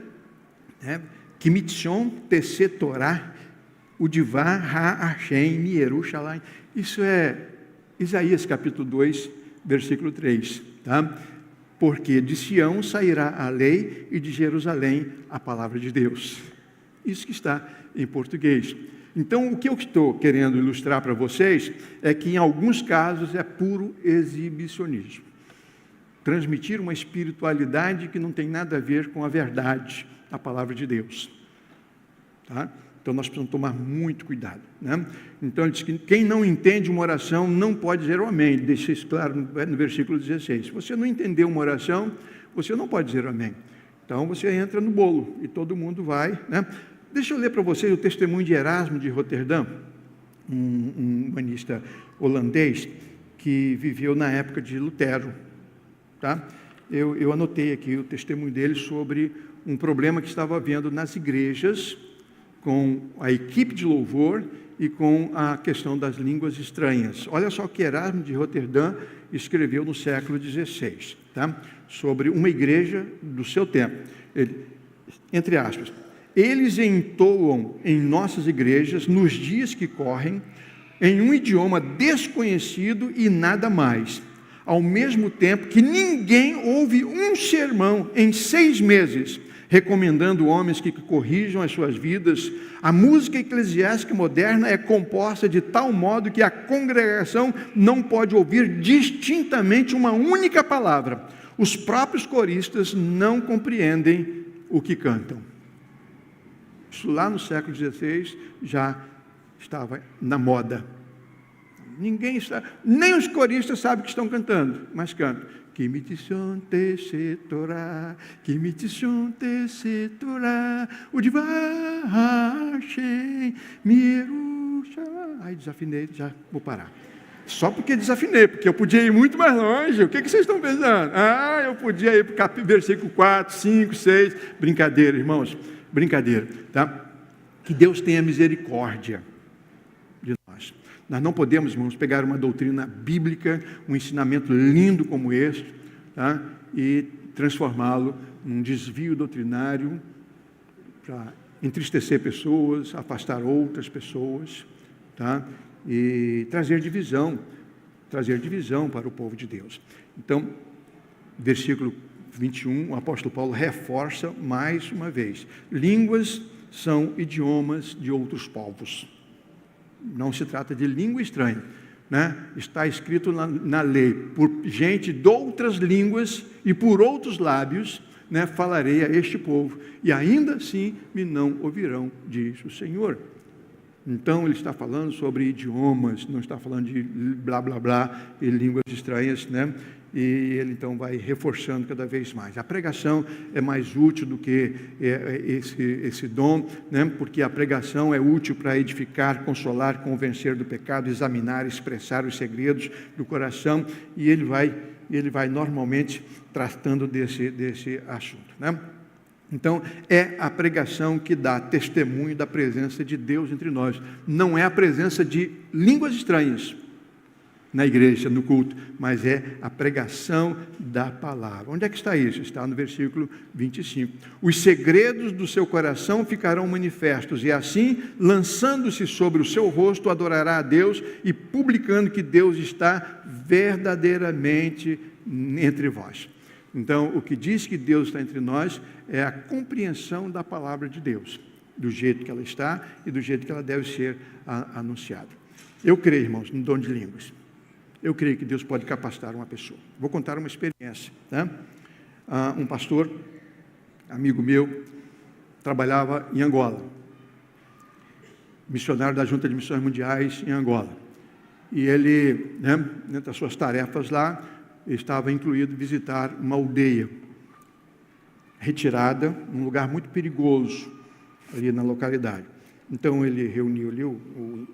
Kimitsion tece Torá, udivar ha-Hashem mierushalá. Isso é Isaías capítulo 2, versículo 3. Tá? Porque de Sião sairá a lei e de Jerusalém a palavra de Deus. Isso que está em português. Então, o que eu estou querendo ilustrar para vocês é que, em alguns casos, é puro exibicionismo. Transmitir uma espiritualidade que não tem nada a ver com a verdade, a palavra de Deus. Tá? Então, nós precisamos tomar muito cuidado. Né? Então, ele diz que quem não entende uma oração não pode dizer o amém. Ele deixa isso claro no versículo 16. Se você não entendeu uma oração, você não pode dizer o amém. Então, você entra no bolo e todo mundo vai. Né? Deixa eu ler para vocês o testemunho de Erasmo de Roterdã, um humanista holandês, que viveu na época de Lutero. Tá? Eu anotei aqui o testemunho dele sobre um problema que estava havendo nas igrejas com a equipe de louvor e com a questão das línguas estranhas. Olha só o que Erasmo de Roterdã escreveu no século XVI, tá? Sobre uma igreja do seu tempo. Ele, entre aspas, eles entoam em nossas igrejas, nos dias que correm, em um idioma desconhecido e nada mais, ao mesmo tempo que ninguém ouve um sermão em 6 meses, recomendando homens que corrijam as suas vidas. A música eclesiástica moderna é composta de tal modo que a congregação não pode ouvir distintamente uma única palavra. Os próprios coristas não compreendem o que cantam. Isso lá no século XVI já estava na moda. Ninguém sabe, nem os coristas sabem o que estão cantando, mas cantam. Que me tishonte se Torá, que me tishonte se Torá, o divachei, mirusha. Aí desafinei, já vou parar. Só porque desafinei, porque eu podia ir muito mais longe. O que vocês estão pensando? Eu podia ir para o versículo 4, 5, 6. Brincadeira, irmãos, brincadeira, tá? Que Deus tenha misericórdia de nós. Nós não podemos, irmãos, pegar uma doutrina bíblica, um ensinamento lindo como este, tá? E transformá-lo num desvio doutrinário para entristecer pessoas, afastar outras pessoas, tá? E trazer divisão para o povo de Deus. Então, versículo 21, o apóstolo Paulo reforça mais uma vez: línguas são idiomas de outros povos. Não se trata de língua estranha, né? Está escrito na lei: por gente de outras línguas e por outros lábios, né, falarei a este povo, e ainda assim me não ouvirão, diz o Senhor. Então ele está falando sobre idiomas, não está falando de blá blá blá e línguas estranhas, né? E ele então vai reforçando cada vez mais. A pregação é mais útil do que esse dom, né? Porque a pregação é útil para edificar, consolar, convencer do pecado, examinar, expressar os segredos do coração, e ele vai normalmente tratando desse assunto, né? Então, é a pregação que dá testemunho da presença de Deus entre nós. Não é a presença de línguas estranhas na igreja, no culto, mas é a pregação da palavra. Onde é que está isso? Está no versículo 25. Os segredos do seu coração ficarão manifestos, e assim, lançando-se sobre o seu rosto, adorará a Deus, e publicando que Deus está verdadeiramente entre vós. Então, o que diz que Deus está entre nós é a compreensão da palavra de Deus, do jeito que ela está e do jeito que ela deve ser anunciada. Eu creio, irmãos, no dom de línguas. Eu creio que Deus pode capacitar uma pessoa. Vou contar uma experiência, tá? Um pastor, amigo meu, trabalhava em Angola, missionário da Junta de Missões Mundiais em Angola. E ele, né, entre as suas tarefas lá, estava incluído visitar uma aldeia retirada, num lugar muito perigoso ali na localidade. Então ele reuniu ali,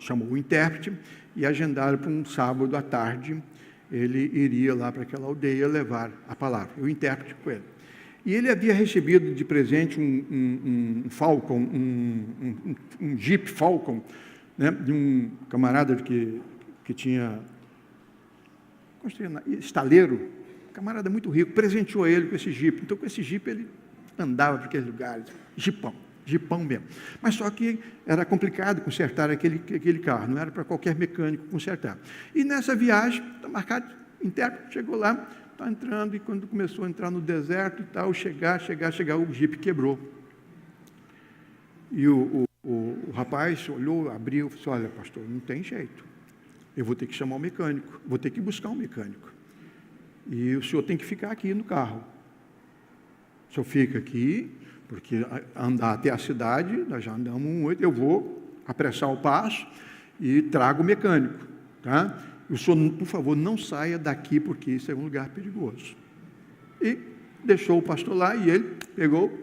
chamou o intérprete e agendaram para um sábado à tarde. Ele iria lá para aquela aldeia levar a palavra, o intérprete com ele. E ele havia recebido de presente um Falcon, um Jeep Falcon, né, de um camarada que tinha estaleiro, um camarada muito rico, presenteou ele com esse Jeep. Então, com esse Jeep, ele andava para aqueles lugares, Jeepão mesmo. Mas só que era complicado consertar aquele carro, não era para qualquer mecânico consertar. E nessa viagem, está marcado, o intérprete chegou lá, está entrando, e quando começou a entrar no deserto e tal, chegar, o Jeep quebrou. E o rapaz olhou, abriu e falou: olha, pastor, não tem jeito. Eu vou ter que chamar um mecânico, vou ter que buscar um mecânico. E o senhor tem que ficar aqui no carro. O senhor fica aqui, porque andar até a cidade, nós já andamos 1,8, eu vou apressar o passo e trago o mecânico, tá? O senhor, por favor, não saia daqui, porque isso é um lugar perigoso. E deixou o pastor lá, e ele pegou,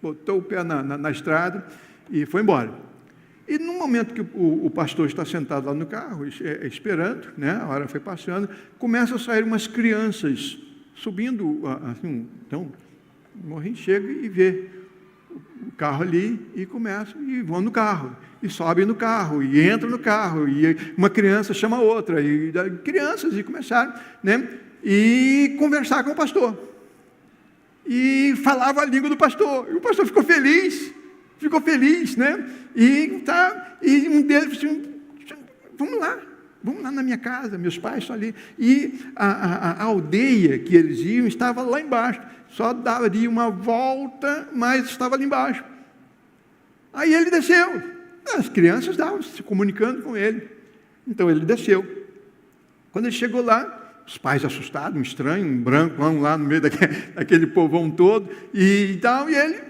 botou o pé na estrada e foi embora. E no momento que o pastor está sentado lá no carro, esperando, né, a hora foi passando, começa a sair umas crianças subindo, assim, então, Morrinho chega e vê o carro ali e começam, e vão no carro, e sobem no carro, e entram no carro, e uma criança chama a outra, e crianças, e começaram, né, e conversar com o pastor, e falava a língua do pastor, e o pastor ficou feliz, né, e um deles disse, vamos lá na minha casa, meus pais estão ali, e a aldeia que eles iam estava lá embaixo, só daria uma volta, mas estava ali embaixo. Aí ele desceu, as crianças estavam se comunicando com ele, então ele desceu. Quando ele chegou lá, os pais assustados, um estranho, um branco lá no meio daquele povão todo, e ele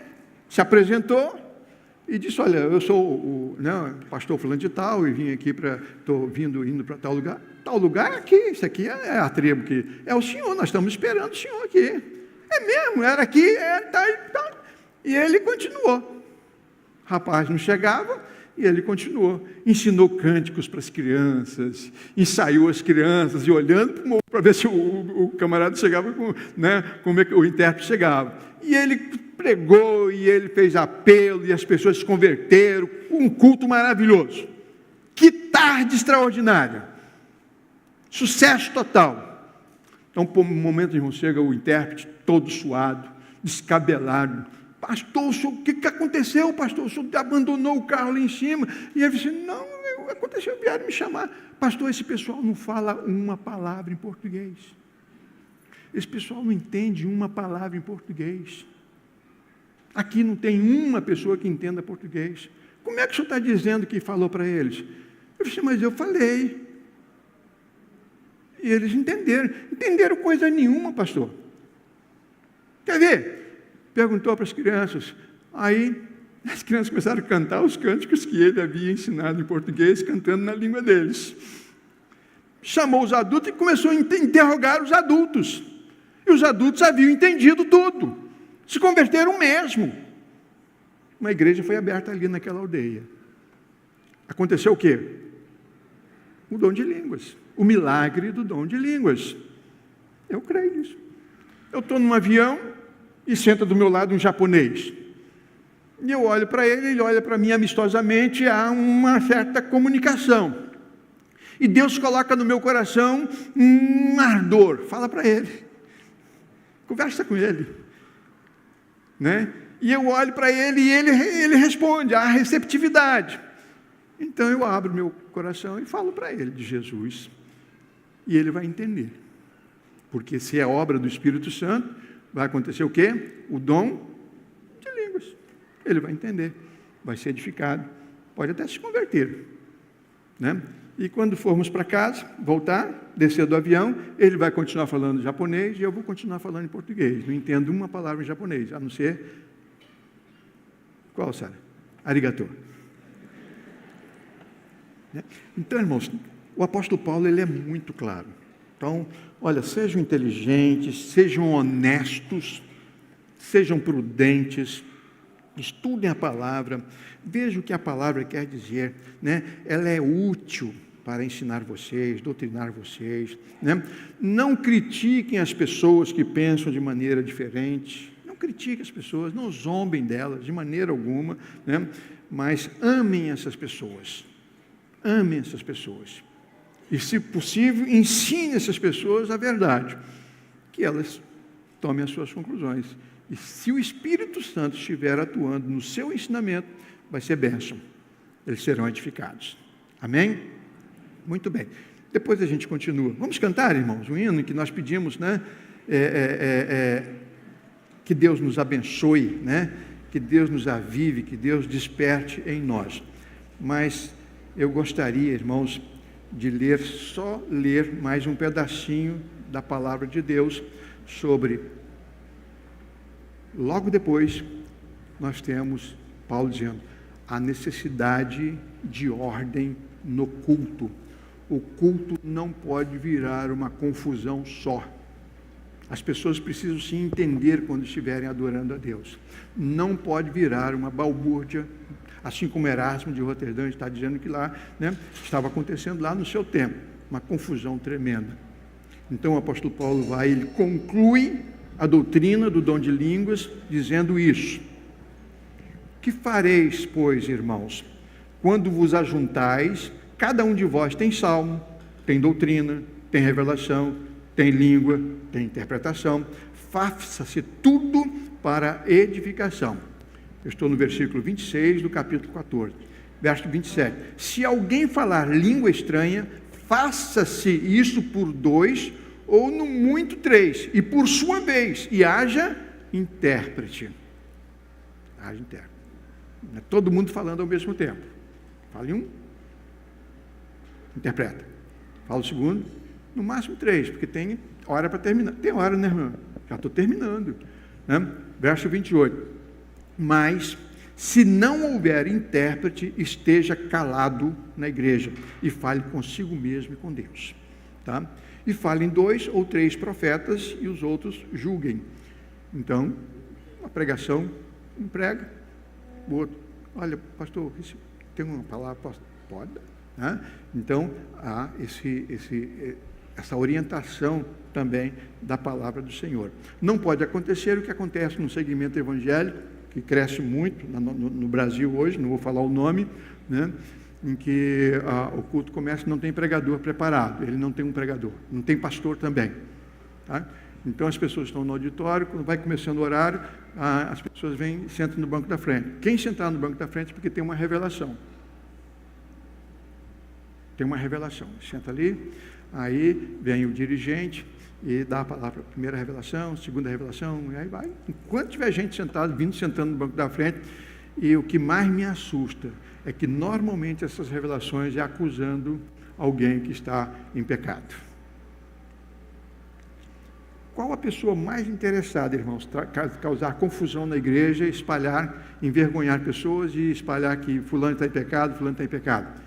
se apresentou e disse, olha, eu sou o pastor fulano de tal, e vim aqui estou indo para tal lugar aqui, isso aqui é a tribo que é o senhor, nós estamos esperando o senhor aqui. É mesmo, era aqui, tá. E ele continuou. O rapaz não chegava, e ele continuou. Ensinou cânticos para as crianças, ensaiou as crianças, e olhando para ver se o camarada chegava, como é que o intérprete chegava. E ele pregou, e ele fez apelo, e as pessoas se converteram, um culto maravilhoso. Que tarde extraordinária. Sucesso total. Então, por um momento, irmão, chega o intérprete, todo suado, descabelado. Pastor, o que aconteceu, pastor? O senhor abandonou o carro lá em cima. E ele disse, não, aconteceu, vieram me chamar. Pastor, esse pessoal não fala uma palavra em português. Esse pessoal não entende uma palavra em português. Aqui não tem uma pessoa que entenda português. Como é que o senhor está dizendo que falou para eles? Eu disse, mas eu falei. E eles entenderam coisa nenhuma, pastor. Quer ver? Perguntou para as crianças. Aí, as crianças começaram a cantar os cânticos que ele havia ensinado em português, cantando na língua deles. Chamou os adultos e começou a interrogar os adultos. E os adultos haviam entendido tudo. Se converteram mesmo. Uma igreja foi aberta ali naquela aldeia. Aconteceu o quê? O dom de línguas. O milagre do dom de línguas. Eu creio nisso. Eu estou num avião e senta do meu lado um japonês. E eu olho para ele, ele olha para mim amistosamente, há uma certa comunicação. E Deus coloca no meu coração um ardor. Fala para ele. Conversa com ele. Né? E eu olho para ele e ele responde, há receptividade. Então eu abro meu coração e falo para ele de Jesus. E ele vai entender. Porque se é obra do Espírito Santo, vai acontecer o quê? O dom de línguas. Ele vai entender, vai ser edificado, pode até se converter. Né? E quando formos para casa, voltar, descer do avião, ele vai continuar falando japonês e eu vou continuar falando em português. Não entendo uma palavra em japonês, a não ser... Qual, Sara? Arigato. Então, irmãos, o apóstolo Paulo, ele é muito claro. Então, olha, sejam inteligentes, sejam honestos, sejam prudentes, estudem a palavra, vejam o que a palavra quer dizer, né? Ela é útil para ensinar vocês, doutrinar vocês, né? Não critiquem as pessoas que pensam de maneira diferente, não critiquem as pessoas, não zombem delas de maneira alguma, né? Mas amem essas pessoas. Amem essas pessoas. E, se possível, ensine essas pessoas a verdade. Que elas tomem as suas conclusões. E se o Espírito Santo estiver atuando no seu ensinamento, vai ser bênção. Eles serão edificados. Amém? Muito bem. Depois a gente continua. Vamos cantar, irmãos, um hino em que nós pedimos, né? Que Deus nos abençoe, né? Que Deus nos avive, que Deus desperte em nós. Mas eu gostaria, irmãos, de ler mais um pedacinho da palavra de Deus sobre, logo depois, nós temos Paulo dizendo, a necessidade de ordem no culto. O culto não pode virar uma confusão só. As pessoas precisam se entender quando estiverem adorando a Deus. Não pode virar uma balbúrdia, assim como Erasmo de Roterdã está dizendo que lá, estava acontecendo lá no seu tempo, uma confusão tremenda. Então o apóstolo Paulo ele conclui a doutrina do dom de línguas dizendo isso. Que fareis, pois, irmãos, quando vos ajuntais, cada um de vós tem salmo, tem doutrina, tem revelação, tem língua, tem interpretação, faça-se tudo para edificação. Eu estou no versículo 26 do capítulo 14, verso 27. Se alguém falar língua estranha, faça-se isso por 2, ou no muito 3, e por sua vez, e haja intérprete. Haja intérprete. Não é todo mundo falando ao mesmo tempo. Fale um, interpreta. Fala o segundo, no máximo 3, porque tem hora para terminar. Tem hora, né, irmão? Já estou terminando. Né? Verso 28. Mas, se não houver intérprete, esteja calado na igreja e fale consigo mesmo e com Deus. Tá? E falem 2 ou 3 profetas e os outros julguem. Então, uma pregação, um prega, o outro, olha, pastor, tem uma palavra, pode? Né? Então, há essa orientação também da palavra do Senhor. Não pode acontecer o que acontece no segmento evangélico, que cresce muito no Brasil hoje, não vou falar o nome, né? Em que o culto começa e não tem pregador preparado, ele não tem um pregador, não tem pastor também. Tá? Então as pessoas estão no auditório, quando vai começando o horário, as pessoas vêm e sentam no banco da frente. Quem sentar no banco da frente é porque tem uma revelação. Tem uma revelação. Senta ali, aí vem o dirigente e dá a palavra, primeira revelação, segunda revelação, e aí vai. Enquanto tiver gente sentando no banco da frente, e o que mais me assusta é que normalmente essas revelações é acusando alguém que está em pecado. Qual a pessoa mais interessada, irmãos, causar confusão na igreja, espalhar, envergonhar pessoas e espalhar que fulano está em pecado, fulano está em pecado?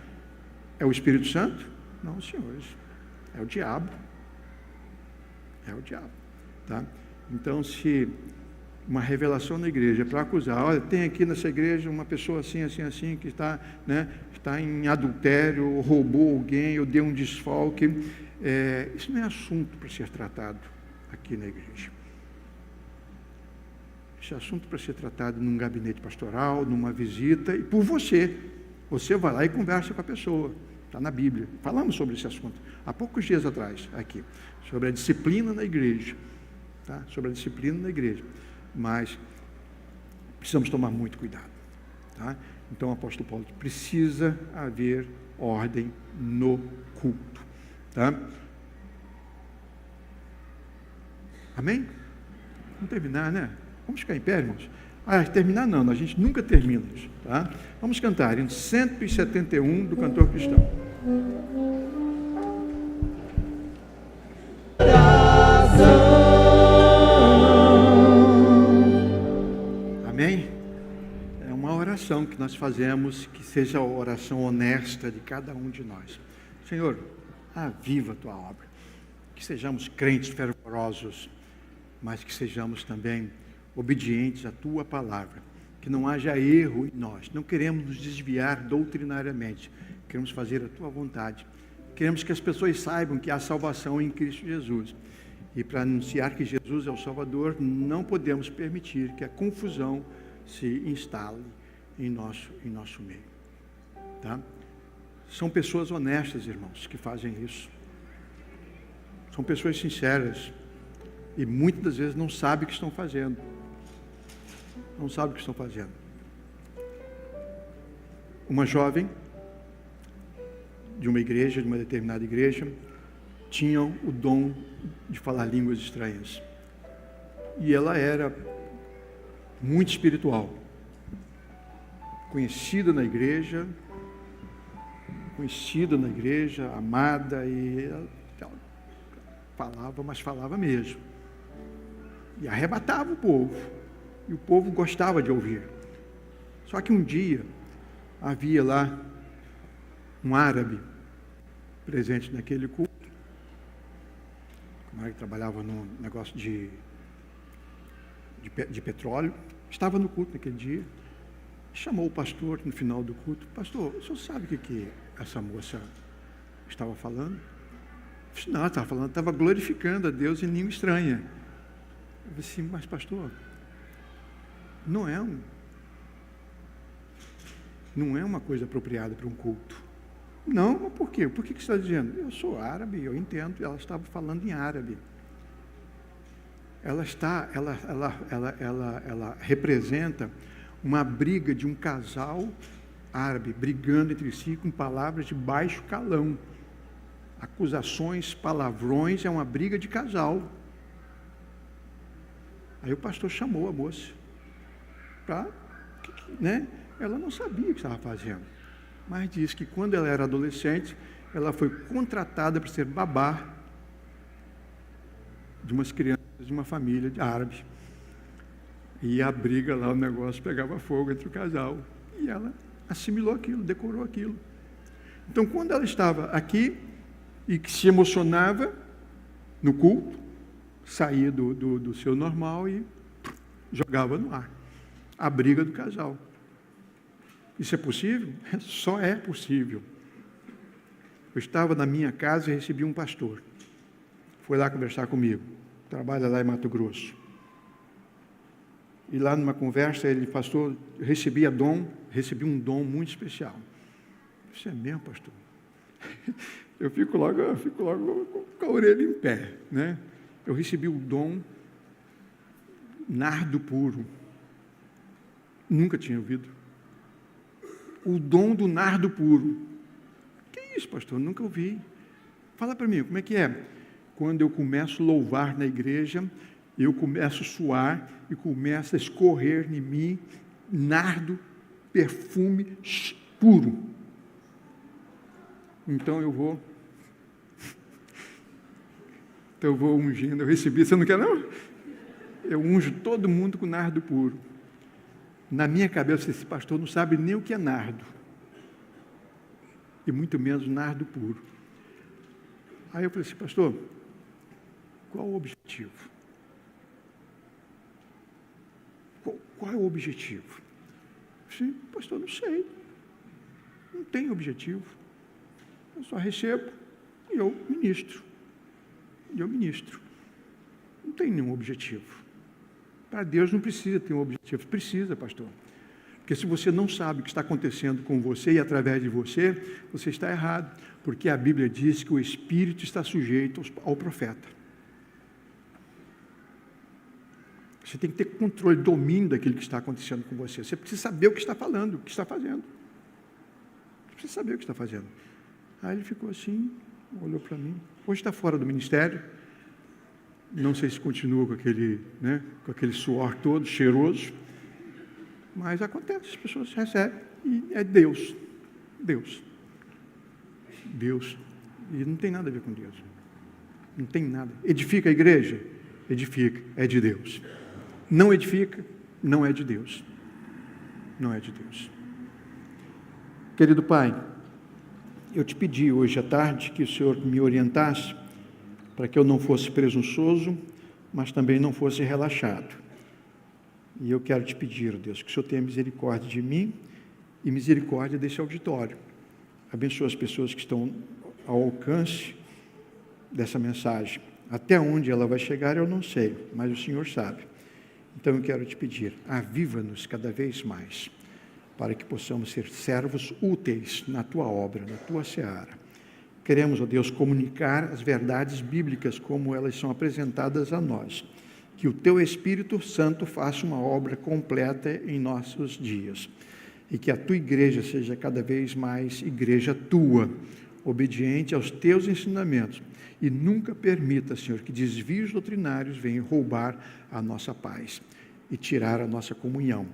É o Espírito Santo? Não, senhores. É o diabo. É o diabo. Tá? Então, se uma revelação na igreja para acusar, olha, tem aqui nessa igreja uma pessoa assim, assim, assim, que está em adultério, ou roubou alguém, ou deu um desfalque, isso não é assunto para ser tratado aqui na igreja. Esse é assunto para ser tratado num gabinete pastoral, numa visita, e por você. Você vai lá e conversa com a pessoa. Está na Bíblia. Falamos sobre esse assunto há poucos dias atrás, aqui, sobre a disciplina na igreja. Tá? Sobre a disciplina na igreja. Mas precisamos tomar muito cuidado. Tá? Então o apóstolo Paulo diz, precisa haver ordem no culto. Tá? Amém? Vamos terminar, né? Vamos ficar em pé, irmãos? Terminar não, a gente nunca termina isso. Tá? Vamos cantar em 171 do Cantor Cristão. Amém? É uma oração que nós fazemos, que seja a oração honesta de cada um de nós. Senhor, aviva a tua obra. Que sejamos crentes fervorosos, mas que sejamos também obedientes à tua palavra, que não haja erro em nós, não queremos nos desviar doutrinariamente, queremos fazer a tua vontade, queremos que as pessoas saibam que há salvação em Cristo Jesus, e para anunciar que Jesus é o Salvador, não podemos permitir que a confusão se instale em nosso meio. Tá? São pessoas honestas, irmãos, que fazem isso, são pessoas sinceras, e muitas das vezes não sabem o que estão fazendo. Não sabem o que estão fazendo. Uma jovem de uma igreja, de uma determinada igreja, tinha o dom de falar línguas estranhas. E ela era muito espiritual. Conhecida na igreja, amada, e ela falava, mas falava mesmo. E arrebatava o povo. E o povo gostava de ouvir. Só que um dia, havia lá um árabe presente naquele culto, que trabalhava num negócio de petróleo, estava no culto naquele dia, chamou o pastor no final do culto: pastor, o senhor sabe o que essa moça estava falando? Eu disse: não, ela estava glorificando a Deus em língua estranha. Eu disse: mas pastor, não é uma coisa apropriada para um culto. Não, mas por quê? Por que você está dizendo? Eu sou árabe, eu entendo. Ela estava falando em árabe. Ela representa uma briga de um casal árabe, brigando entre si com palavras de baixo calão. Acusações, palavrões, é uma briga de casal. Aí o pastor chamou a moça né? Ela não sabia o que estava fazendo, mas disse que quando ela era adolescente, ela foi contratada para ser babá de umas crianças de uma família árabe. E a briga lá, o negócio pegava fogo entre o casal. E ela assimilou aquilo, decorou aquilo. Então, quando ela estava aqui e que se emocionava no culto, saía do seu normal e jogava no ar a briga do casal. Isso é possível? Só é possível. Eu estava na minha casa e recebi um pastor. Foi lá conversar comigo. Trabalha lá em Mato Grosso. E lá numa conversa, ele: pastor, recebi um dom muito especial. Isso é mesmo, pastor? Eu fico logo com a orelha em pé, né? Eu recebi o dom nardo puro. Nunca tinha ouvido. O dom do nardo puro. Que isso, pastor? Nunca ouvi. Fala para mim, como é que é? Quando eu começo a louvar na igreja, eu começo a suar e começa a escorrer em mim nardo, perfume puro. Então eu vou ungindo. Eu recebi, você não quer não? Eu unjo todo mundo com nardo puro. Na minha cabeça, esse pastor não sabe nem o que é nardo, e muito menos nardo puro. Aí eu falei assim: pastor, qual o objetivo? Qual é o objetivo? Sim, pastor, não sei. Não tem objetivo. Eu só recebo e eu ministro. Não tem nenhum objetivo. Para Deus não precisa ter um objetivo. Precisa, pastor. Porque se você não sabe o que está acontecendo com você e através de você, você está errado. Porque a Bíblia diz que o Espírito está sujeito ao profeta. Você tem que ter controle, domínio daquilo que está acontecendo com você. Você precisa saber o que está falando, o que está fazendo. Você precisa saber o que está fazendo. Aí ele ficou assim, olhou para mim. Hoje está fora do ministério. Não sei se continua com aquele suor todo, cheiroso. Mas acontece, as pessoas recebem. E é Deus. E não tem nada a ver com Deus. Não tem nada. Edifica a igreja? Edifica. É de Deus. Não edifica? Não é de Deus. Não é de Deus. Querido Pai, eu te pedi hoje à tarde que o Senhor me orientasse para que eu não fosse presunçoso, mas também não fosse relaxado. E eu quero te pedir, Deus, que o Senhor tenha misericórdia de mim e misericórdia desse auditório. Abençoa as pessoas que estão ao alcance dessa mensagem. Até onde ela vai chegar eu não sei, mas o Senhor sabe. Então eu quero te pedir, aviva-nos cada vez mais, para que possamos ser servos úteis na tua obra, na tua seara. Queremos, ó Deus, comunicar as verdades bíblicas como elas são apresentadas a nós. Que o teu Espírito Santo faça uma obra completa em nossos dias. E que a tua igreja seja cada vez mais igreja tua, obediente aos teus ensinamentos. E nunca permita, Senhor, que desvios doutrinários venham roubar a nossa paz e tirar a nossa comunhão.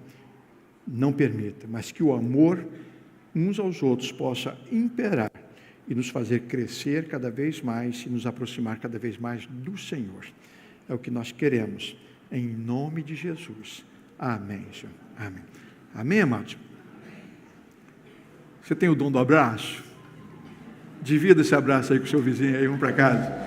Não permita, mas que o amor uns aos outros possa imperar e nos fazer crescer cada vez mais e nos aproximar cada vez mais do Senhor. É o que nós queremos, em nome de Jesus. Amém, Senhor. Amém. Amém, amados? Você tem o dom do abraço? Divida esse abraço aí com o seu vizinho aí, vamos para casa.